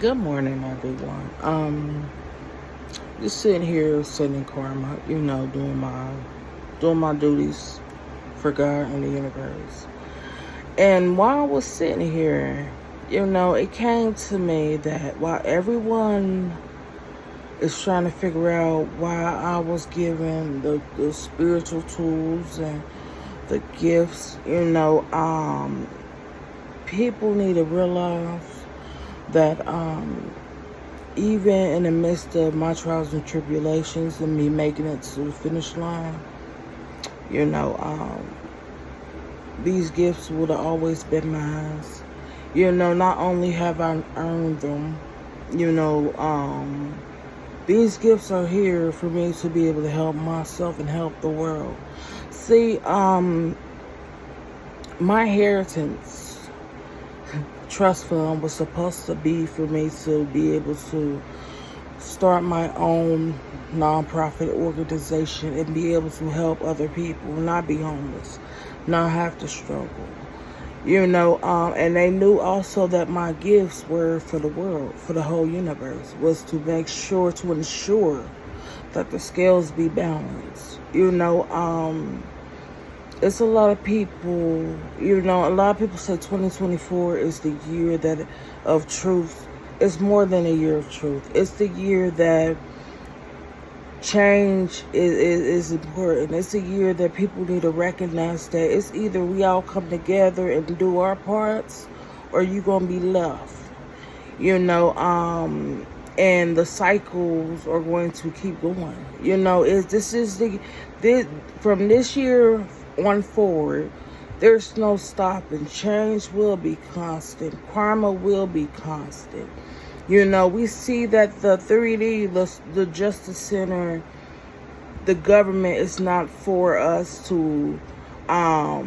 Good morning, everyone. Just sitting here, sitting in karma, doing my duties for God and the universe. And while I was sitting here, it came to me that while everyone is trying to figure out why I was given the spiritual tools and the gifts, people need to realize that even in the midst of my trials and tribulations and me making it to the finish line, you know, um, these gifts would have always been mine. Not only have I earned them, you know, um, these gifts are here for me to be able to help myself and help the world. See, my inheritance trust fund was supposed to be for me to be able to start my own nonprofit organization and be able to help other people, not be homeless, not have to struggle. And they knew also that my gifts were for the world, for the whole universe, was to make sure, to ensure that the scales be balanced. It's a lot of people, a lot of people say 2024 is the year that of truth. It's more than a year of truth. It's the year that change is important. It's a year that people need to recognize that it's either we all come together and do our parts or you going to be left. And the cycles are going to keep going. From this year on forward, there's no stopping. Change will be constant. Karma will be constant. We see that the 3D, the Justice Center, the government is not for us to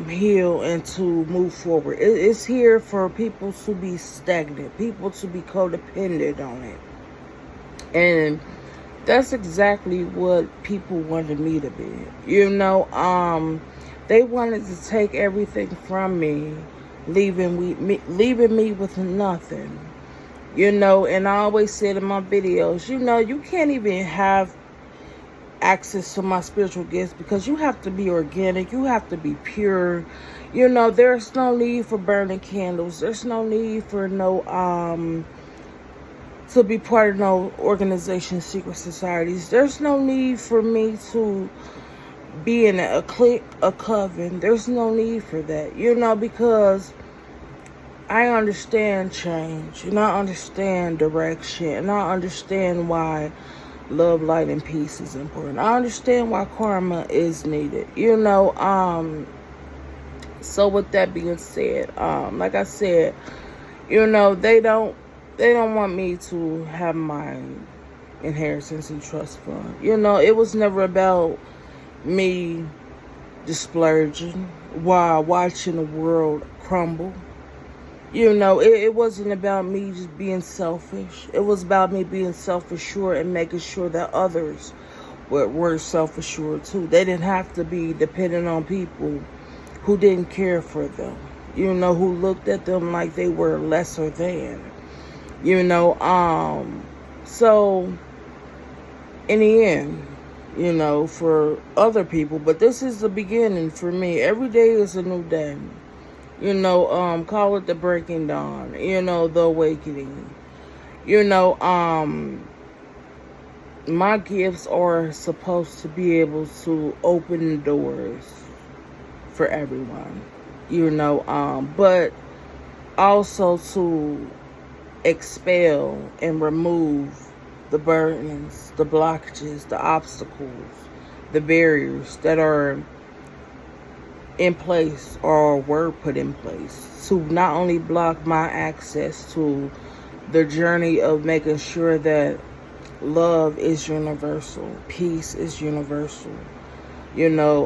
heal and to move forward. It's here for people to be stagnant, people to be codependent on it. And that's exactly what people wanted me to be. They wanted to take everything from me, leaving me with nothing. And I always said in my videos, you can't even have access to my spiritual gifts because you have to be organic, you have to be pure. There's no need for burning candles. There's no need for to be part of no organization, secret societies. There's no need for me to be in a clique, a coven. There's no need for that, because I understand change, and I understand direction, and I understand why love, light, and peace is important. I understand why karma is needed, So with that being said, like I said, they don't want me to have my inheritance and trust fund. It was never about me just splurging while watching the world crumble. It wasn't about me just being selfish. It was about me being self-assured and making sure that others were self-assured too. They didn't have to be dependent on people who didn't care for them, who looked at them like they were lesser than, So in the end, for other people, but this is the beginning for me. Every day is a new day. Call it the breaking dawn, the awakening. My gifts are supposed to be able to open doors for everyone, but also to expel and remove the burdens, the blockages, the obstacles, the barriers that are in place or were put in place to not only block my access to the journey of making sure that love is universal, peace is universal,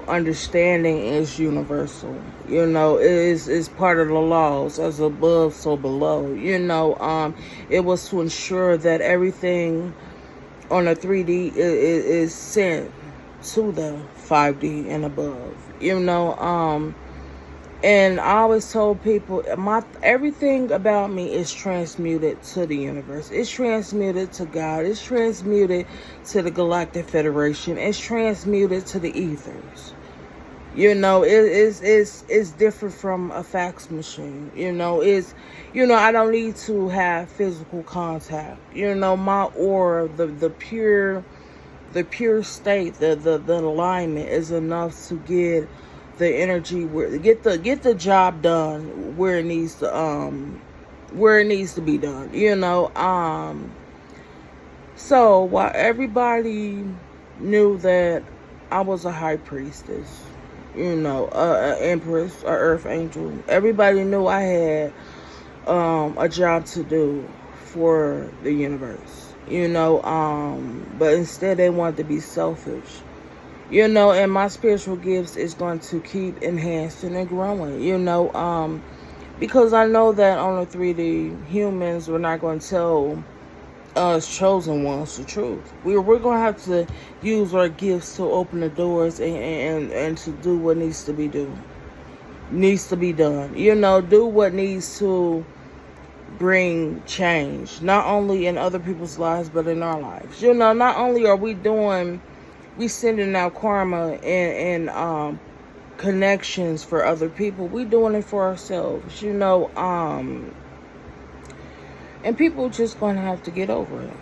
understanding is universal, it is part of the laws, as above so below. It was to ensure that everything on a 3D is sent to the 5D and above. And I always told people, my everything about me is transmuted to the universe. It's transmuted to God. It's transmuted to the Galactic Federation. It's transmuted to the ethers. It's different from a fax machine. I don't need to have physical contact. My aura, the pure state, the alignment is enough to get the energy get the job done where it needs to be done. So while everybody knew that I was a high priestess, a empress, a earth angel, everybody knew I had a job to do for the universe. But instead they wanted to be selfish. And my spiritual gifts is going to keep enhancing and growing, because I know that on the 3D, humans were not going to tell us chosen ones the truth. We're going to have to use our gifts to open the doors and to do what needs to be done. Do what needs to bring change, not only in other people's lives, but in our lives. Not only are we sending out karma and connections for other people, we doing it for ourselves, and people just gonna have to get over it.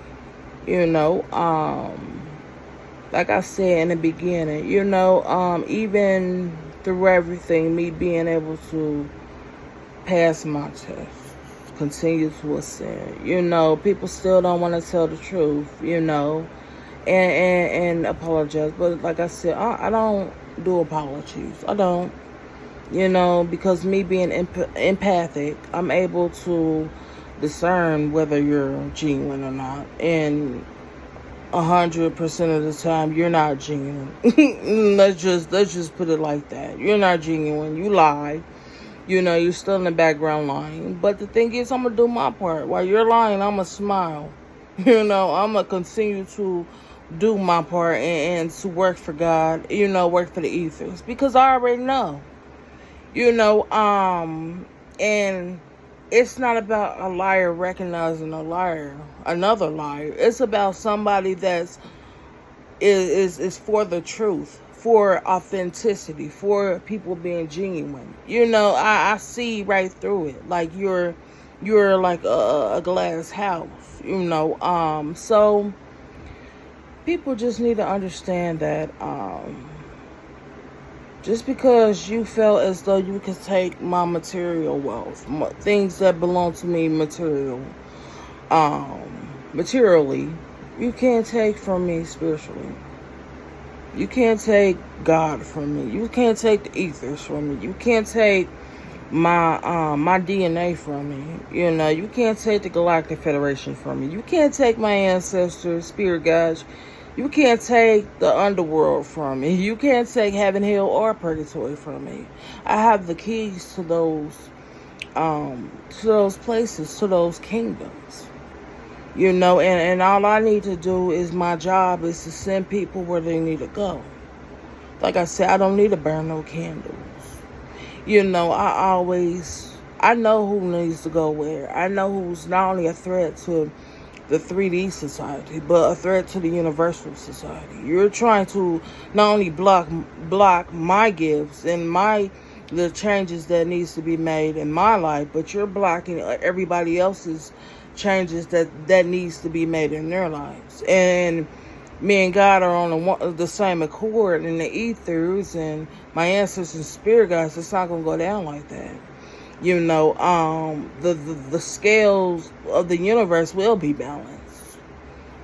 Like I said in the beginning, even through everything, me being able to pass my test, continue to ascend, people still don't want to tell the truth, and apologize. But like I said, I don't do apologies. I don't, because me being empathic, I'm able to discern whether you're genuine or not. And 100% of the time, you're not genuine. let's just put it like that. You're not genuine. You lie. You're still in the background lying. But the thing is, I'm gonna do my part. While you're lying, I'm gonna smile. I'm gonna continue to do my part and to work for God, work for the ethers, because I already know, and it's not about a liar recognizing another liar. It's about somebody is for the truth, for authenticity, for people being genuine. I see right through it. Like you're like a glass house, so people just need to understand that just because you felt as though you could take my material wealth, things that belong to me materially, you can't take from me spiritually. You can't take God from me. You can't take the ethers from me. You can't take my DNA from me. You can't take the Galactic Federation from me. You can't take my ancestors, spirit guides. You can't take the underworld from me. You can't take heaven, hell, or purgatory from me. I have the keys to those places, to those kingdoms. And all I need to do is my job is to send people where they need to go. Like I said, I don't need to burn no candles. I know who needs to go where. I know who's not only a threat to the 3D society, but a threat to the universal society. You're trying to not only block my gifts and the changes that needs to be made in my life, but you're blocking everybody else's changes that needs to be made in their lives. And me and God are on the same accord in the ethers, and my ancestors and spirit guides. It's not gonna go down like that. The scales of the universe will be balanced.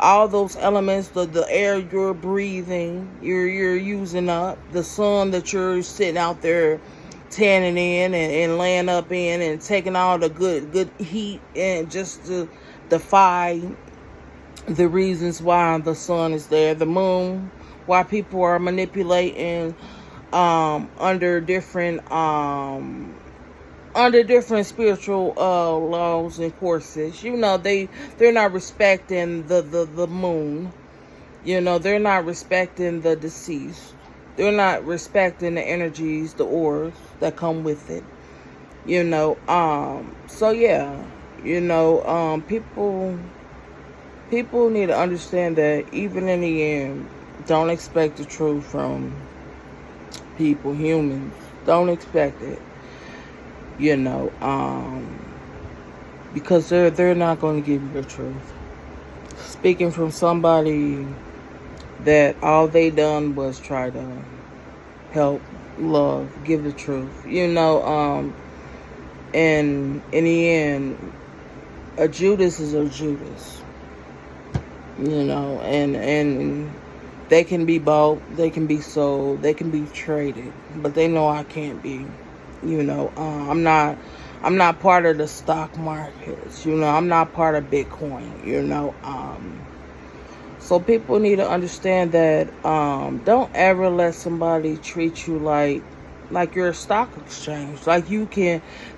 All those elements, the air you're breathing, you're using up, the sun that you're sitting out there tanning in and laying up in and taking all the good heat, and just to defy the reasons why the sun is there, the moon, why people are manipulating under different spiritual laws and courses. They're not respecting the moon. They're not respecting the deceased. They're not respecting the energies, the auras that come with it. So yeah, people need to understand that even in the end, don't expect the truth from people, humans. Don't expect it. You know, because they're not going to give you the truth. Speaking from somebody that all they done was try to help, love, give the truth. And in the end, a Judas is a Judas. And they can be bought, they can be sold, they can be traded, but they know I can't be. I'm not part of the stock markets. I'm not part of Bitcoin. So people need to understand that don't ever let somebody treat you like you're a stock exchange. Like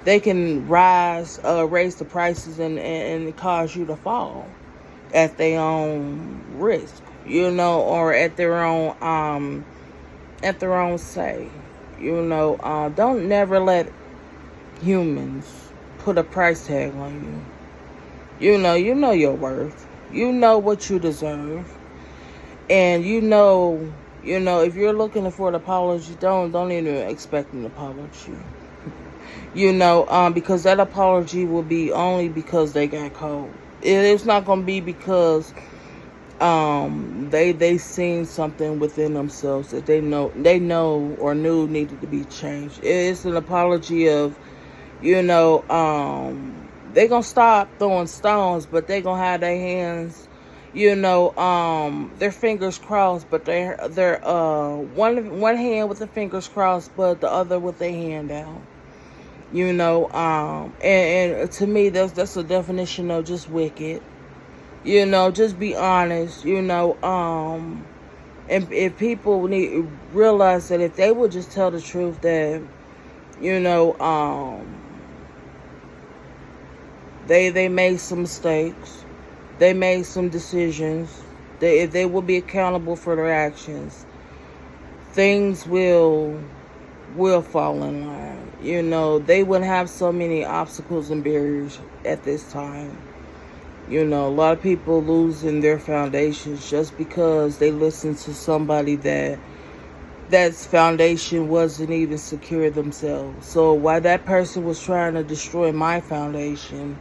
they can raise the prices and cause you to fall at their own risk, or at their own say. Don't never let humans put a price tag on you. You know your worth. You know what you deserve. And if you're looking for an apology, don't even expect an apology. Because that apology will be only because they got cold. It's not going to be because they seen something within themselves that they know or knew needed to be changed. It's an apology of, they gonna stop throwing stones, but they gonna have their hands, their fingers crossed, but they're one hand with the fingers crossed, but the other with their hand down. And to me, that's a definition of just wicked. Just be honest. And if people realize that if they would just tell the truth, that they made some mistakes, they made some decisions. If they will be accountable for their actions, things will fall in line. They wouldn't have so many obstacles and barriers at this time. A lot of people losing their foundations just because they listened to somebody that's foundation wasn't even secure themselves. So while that person was trying to destroy my foundation,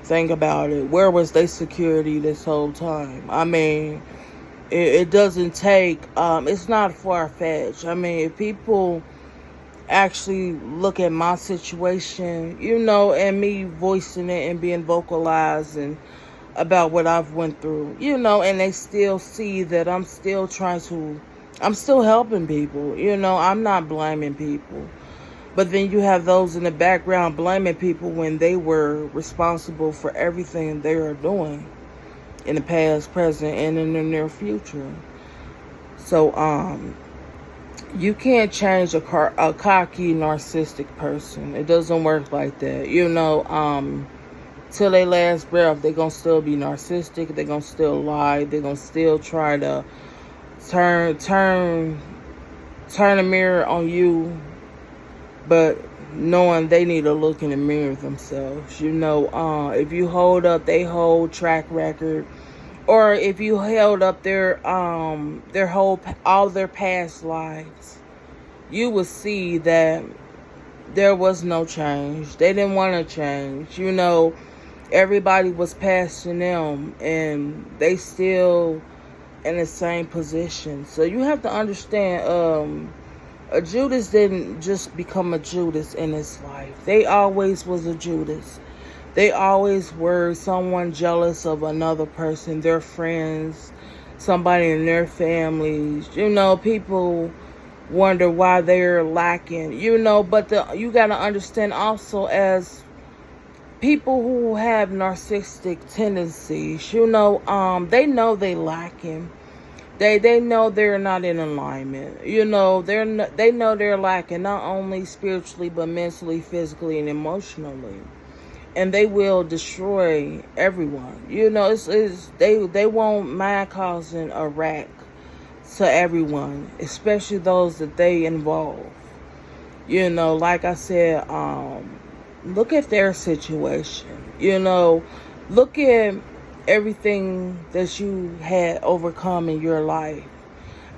think about it. Where was their security this whole time? I mean, it doesn't take, it's not far-fetched. I mean, if people actually look at my situation, and me voicing it and being vocalized and about what I've went through, and they still see that I'm still helping people, I'm not blaming people. But then you have those in the background blaming people when they were responsible for everything they are doing in the past, present, and in the near future. So, you can't change a cocky, narcissistic person. It doesn't work like that. Till they last breath, they're going to still be narcissistic. They're going to still lie. They're going to still try to turn a mirror on you, but knowing they need to look in the mirror themselves. If you hold up their whole track record, or if you held up all their past lives, you would see that there was no change. They didn't want to change. Everybody was passing them, and they still in the same position. So you have to understand, a Judas didn't just become a Judas in his life. They always was a Judas. They always were someone jealous of another person, their friends, somebody in their families. People wonder why they're lacking, but you got to understand also, as people who have narcissistic tendencies, they know they lacking. They know they're not in alignment. They know they're lacking, not only spiritually, but mentally, physically, and emotionally. And they will destroy everyone. They won't mind causing a wreck to everyone, especially those that they involve. Like I said, look at their situation. Look at everything that you had overcome in your life.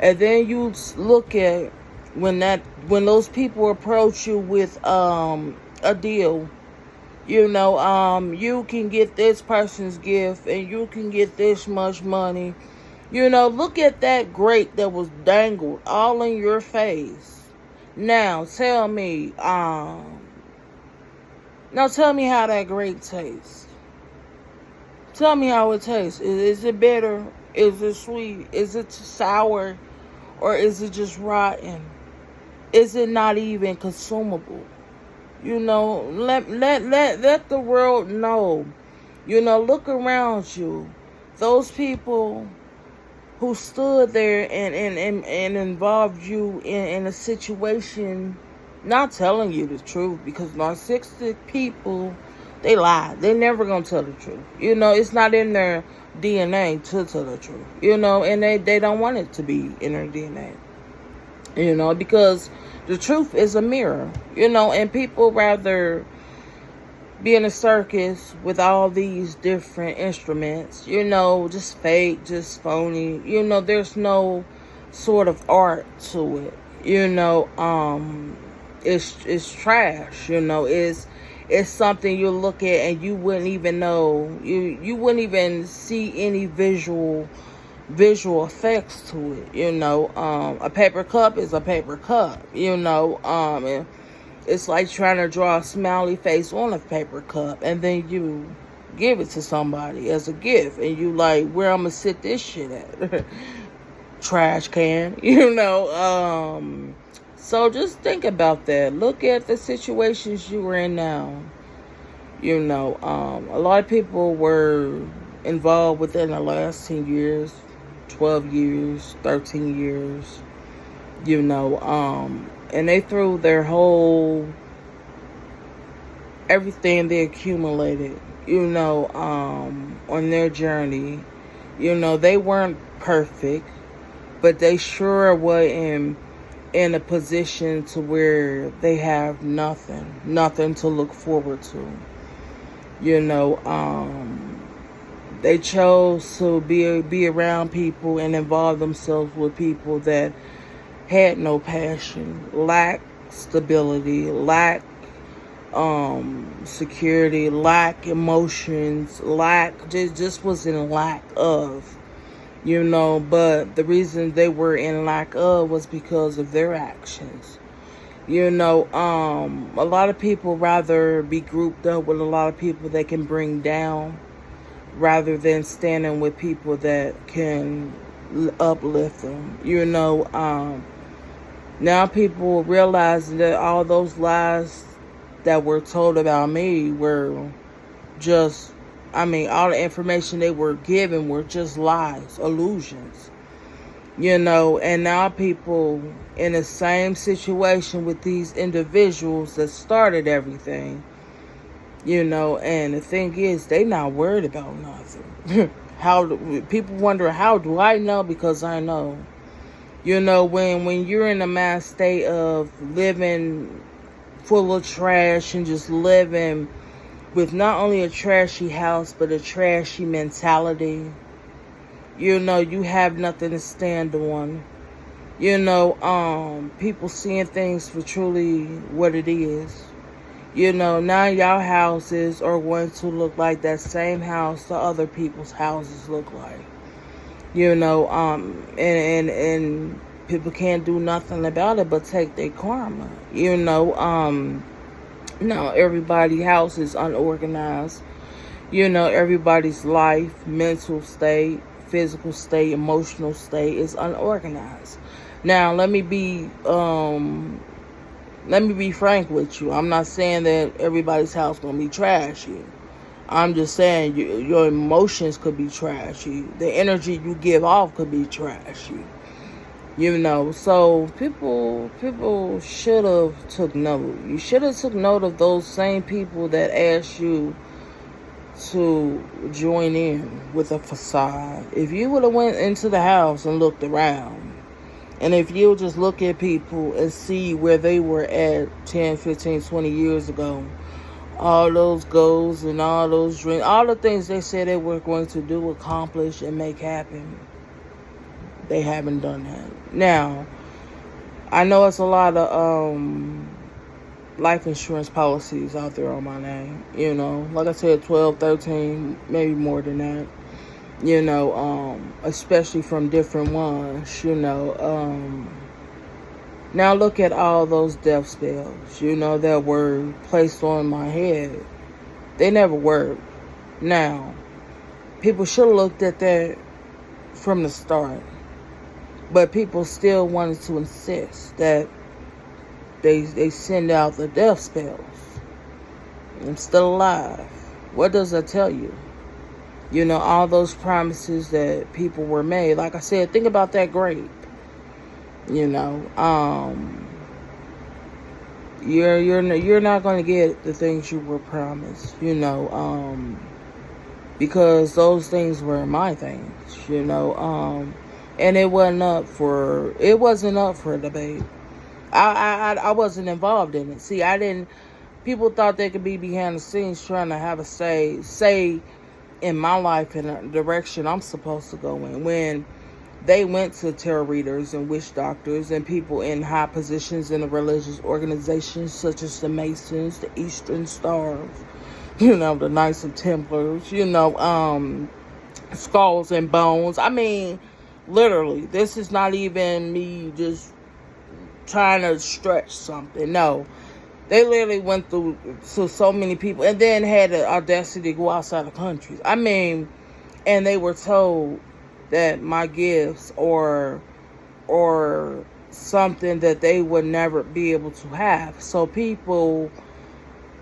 And then you look at when those people approach you with a deal. You can get this person's gift and you can get this much money. Look at that grape that was dangled all in your face. Now tell me how that grape tastes. Tell me how it tastes. Is it bitter? Is it sweet? Is it sour? Or is it just rotten? Is it not even consumable? Let the world know. Look around you. Those people who stood there and involved you in a situation, not telling you the truth, because narcissistic people, they lie. They're never going to tell the truth. It's not in their DNA to tell the truth. And they don't want it to be in their DNA. Because the truth is a mirror. And people rather be in a circus with all these different instruments, just fake, just phony. There's no sort of art to it. It's trash. It's something you look at and you wouldn't even know. You wouldn't even see any visual effects to it. A paper cup is a paper cup. And it's like trying to draw a smiley face on a paper cup and then you give it to somebody as a gift and you like, where I'm gonna sit this shit at? Trash can. So just think about that. Look at the situations you are in now. A lot of people were involved within the last 10 years, 12 years, 13 years, and they threw their whole, everything they accumulated, on their journey. They weren't perfect, but they sure were in a position to where they have nothing to look forward to. They chose to be around people and involve themselves with people that had no passion, lacked stability, lacked security, lacked emotions, just was in lack of. But the reason they were in lack of was because of their actions. A lot of people rather be grouped up with a lot of people that can bring down rather than standing with people that can uplift them. Now people realize that all those lies that were told about me were just, all the information they were given were just lies, illusions. And now people in the same situation with these individuals that started everything, and the thing is, they not worried about nothing. People wonder, how do I know? Because I know. When you're in a mass state of living full of trash and just living with not only a trashy house, but a trashy mentality, you have nothing to stand on. People seeing things for truly what it is. Now y'all houses are going to look like that same house the other people's houses look like. And people can't do nothing about it but take their karma. Now everybody's house is unorganized. Everybody's life, mental state, physical state, emotional state is unorganized. Now let me be frank with you. I'm not saying that everybody's house gonna be trashy. I'm just saying your emotions could be trashy. The energy you give off could be trashy. So people should have took note. You should have took note of those same people that asked you to join in with a facade. If you would have went into the house and looked around, And if you just look at people and see where they were at 10, 15, 20 years ago, all those goals and all those dreams, all the things they said they were going to do, accomplish, and make happen, they haven't done that. Now, I know it's a lot of life insurance policies out there on my name. Like I said, 12, 13, maybe more than that. Especially from different ones. Now look at all those death spells, that were placed on my head. They never worked. Now, people should have looked at that from the start. But people still wanted to insist that they send out the death spells. I'm still alive. What does that tell you? All those promises that people were made. Like I said, think about that grape. You're not going to get the things you were promised. Because those things were my things. And it wasn't up for debate. I wasn't involved in it. See, I didn't. People thought they could be behind the scenes trying to have a say in my life in a direction I'm supposed to go in. When they went to tarot readers and witch doctors and people in high positions in the religious organizations such as the Masons, the Eastern Stars, the Knights of Templars, Skulls and Bones. I mean, literally, this is not even me just trying to stretch something. No. They literally went through to so many people and then had the audacity to go outside the country. I mean, and they were told that my gifts or something that they would never be able to have. So people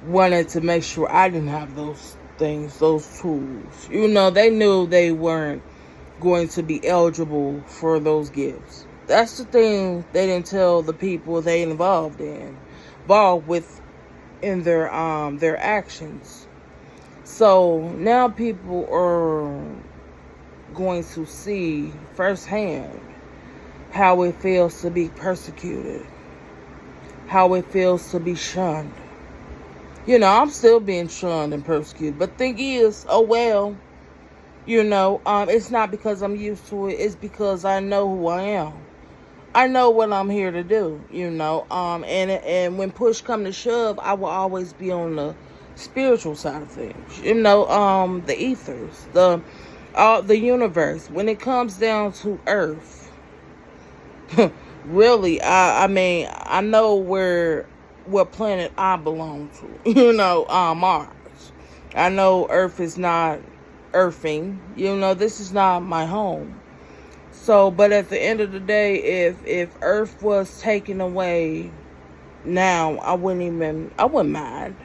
wanted to make sure I didn't have those things, those tools. They knew they weren't going to be eligible for those gifts. That's the thing they didn't tell the people they involved with in their actions. So now people are going to see firsthand how it feels to be persecuted, how it feels to be shunned. I'm still being shunned and persecuted, but thing is, oh well, it's not because I'm used to it, it's because I know who I am. I know what I'm here to do, and when push come to shove, I will always be on the spiritual side of things, the ethers, the universe. When it comes down to Earth, really, I mean, I know what planet I belong to, Mars. I know Earth is not earthing, this is not my home. So, but at the end of the day, if Earth was taken away now, I wouldn't mind.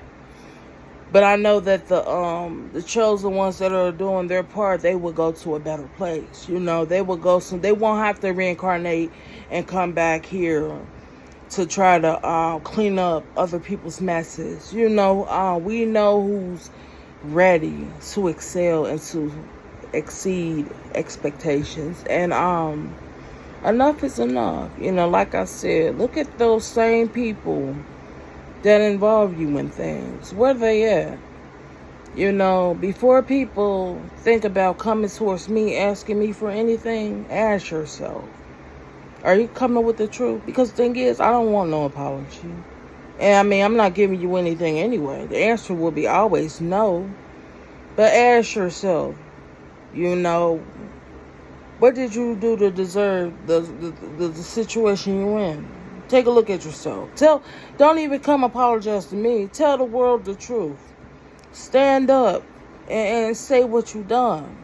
But I know that the chosen ones that are doing their part, they will go to a better place. They will they won't have to reincarnate and come back here to try to clean up other people's messes. We know who's ready to excel and to exceed expectations, and enough is enough. Like I said, look at those same people that involve you in things. Where they at? Before people think about coming towards me asking me for anything, ask yourself, are you coming with the truth? Because the thing is, I don't want no apology, and I mean, I'm not giving you anything anyway. The answer will be always no. But ask yourself, what did you do to deserve the situation you're in? Take a look at yourself. Don't even come apologize to me. Tell the world the truth. Stand up and say what you done.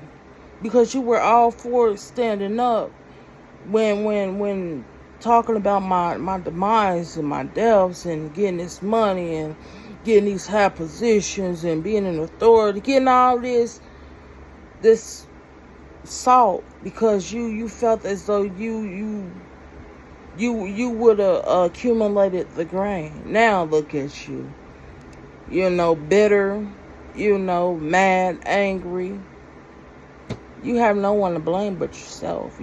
Because you were all for standing up when talking about my demise and my deaths and getting this money and getting these high positions and being in authority, getting all this salt because you felt as though you would have accumulated the grain. Now look at you. Bitter, mad, angry. You have no one to blame but yourself.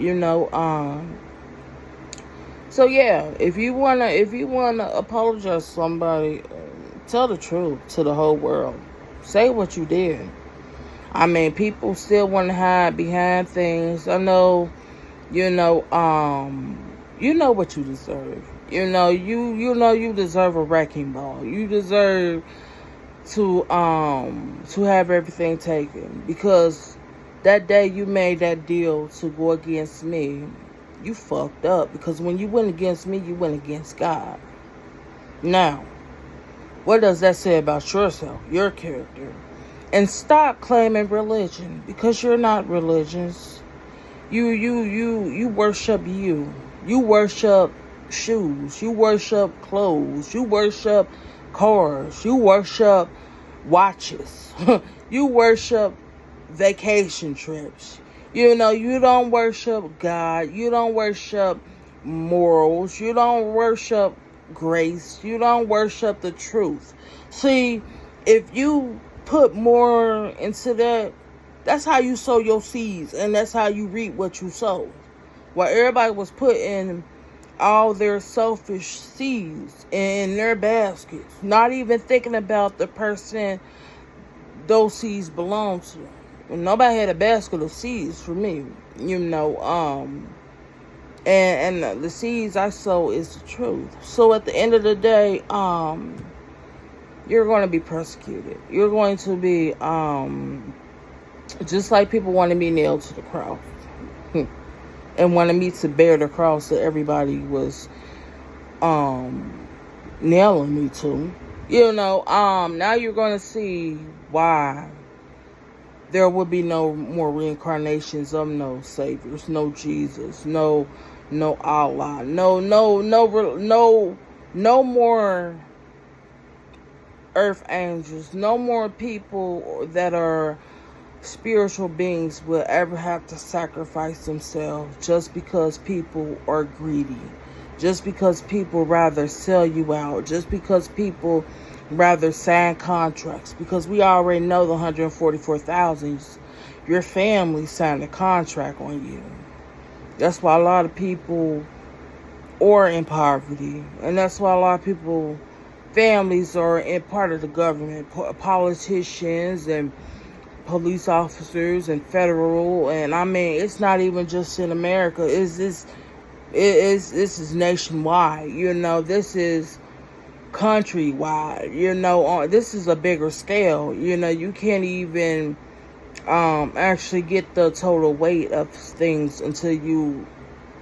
So yeah, if you wanna apologize to somebody, tell the truth to the whole world. Say what you did. I mean, people still want to hide behind things. I know, you know, you know what you deserve. You know you deserve a wrecking ball. You deserve to have everything taken, because that day you made that deal to go against me, you fucked up, because when you went against me, you went against God. Now, what does that say about yourself, your character? And stop claiming religion, because you're not religious. You worship you. You worship shoes. You worship clothes. You worship cars. You worship watches. You worship vacation trips. You don't worship God. You don't worship morals. You don't worship grace. You don't worship the truth. See, if you put more into that, that's how you sow your seeds, and that's how you reap what you sow. While everybody was putting all their selfish seeds in their baskets, not even thinking about the person those seeds belong to. And nobody had a basket of seeds for me, and the seeds I sow is the truth. So at the end of the day, you're going to be persecuted. You're going to be, just like people wanted me nailed to the cross. And wanted me to bear the cross that everybody was nailing me to. Now you're going to see why there would be no more reincarnations of no saviors, no Jesus, no Allah, no more earth angels, no more people that are spiritual beings will ever have to sacrifice themselves just because people are greedy, just because people rather sell you out, just because people rather sign contracts, because we already know the 144,000, your family signed a contract on you. That's why a lot of people are in poverty, and that's why a lot of people, families are in part of the government, politicians and police officers and federal, and I mean, it's not even just in America. This is nationwide. This is countrywide. This is a bigger scale. You can't even actually get the total weight of things until you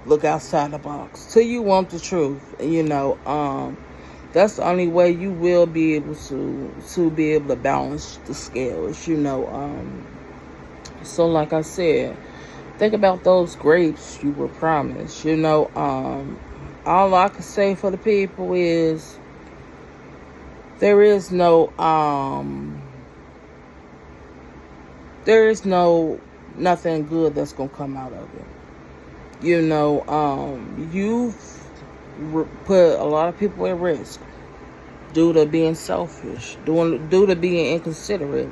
look outside the box, till you want the truth. That's the only way you will be able to be able to balance the scales. So like I said, think about those grapes you were promised. All I can say for the people is there is no nothing good that's gonna come out of it. You've put a lot of people at risk due to being selfish, due to being inconsiderate.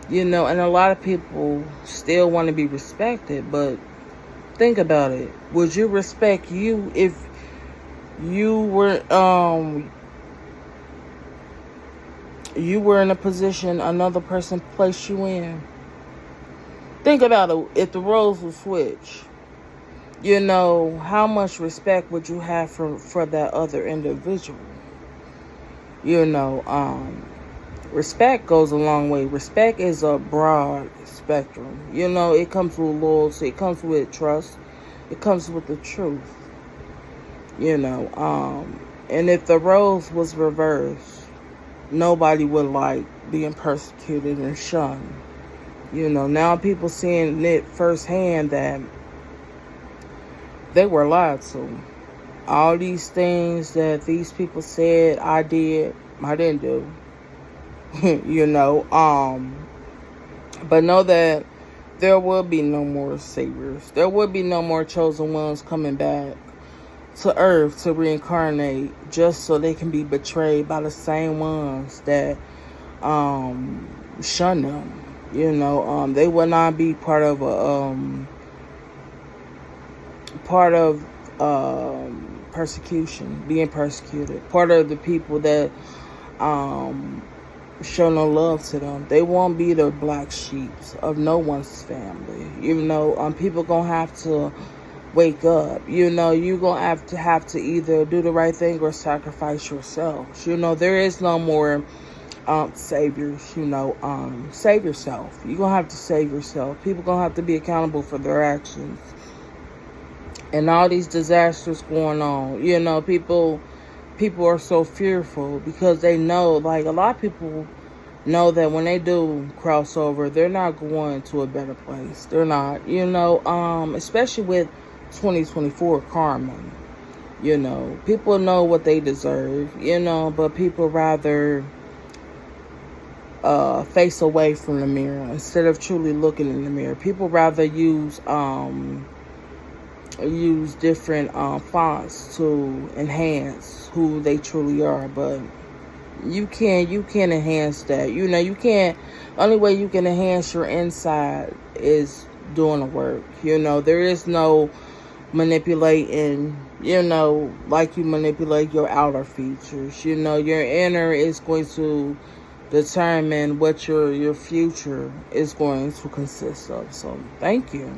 And a lot of people still want to be respected, but think about it. Would you respect you if you were in a position another person placed you in? Think about it. If the roles were switched, how much respect would you have for that other individual? Respect goes a long way. Respect is a broad spectrum. It comes with loyalty, it comes with trust, it comes with the truth. And if the roles was reversed, nobody would like being persecuted and shunned. Now people seeing it firsthand that they were lied to. All these things that these people said I didn't do. But know that there will be no more saviors. There will be no more chosen ones coming back to earth to reincarnate just so they can be betrayed by the same ones that shun them. They will not be part of persecution, being persecuted. Part of the people that show no love to them. They won't be the black sheep of no one's family. People gonna have to wake up. You gonna have to either do the right thing or sacrifice yourself. There is no more saviors. Save yourself. You're gonna have to save yourself. People gonna have to be accountable for their actions. And all these disasters going on. People are so fearful because they know, like, a lot of people know that when they do cross over, they're not going to a better place. They're not, especially with 2024 karma. People know what they deserve, but people rather face away from the mirror instead of truly looking in the mirror. People rather use different fonts to enhance who they truly are, but you can't enhance that. You can't. Only way you can enhance your inside is doing the work. There is no manipulating, like you manipulate your outer features. Your inner is going to determine what your future is going to consist of. So thank you.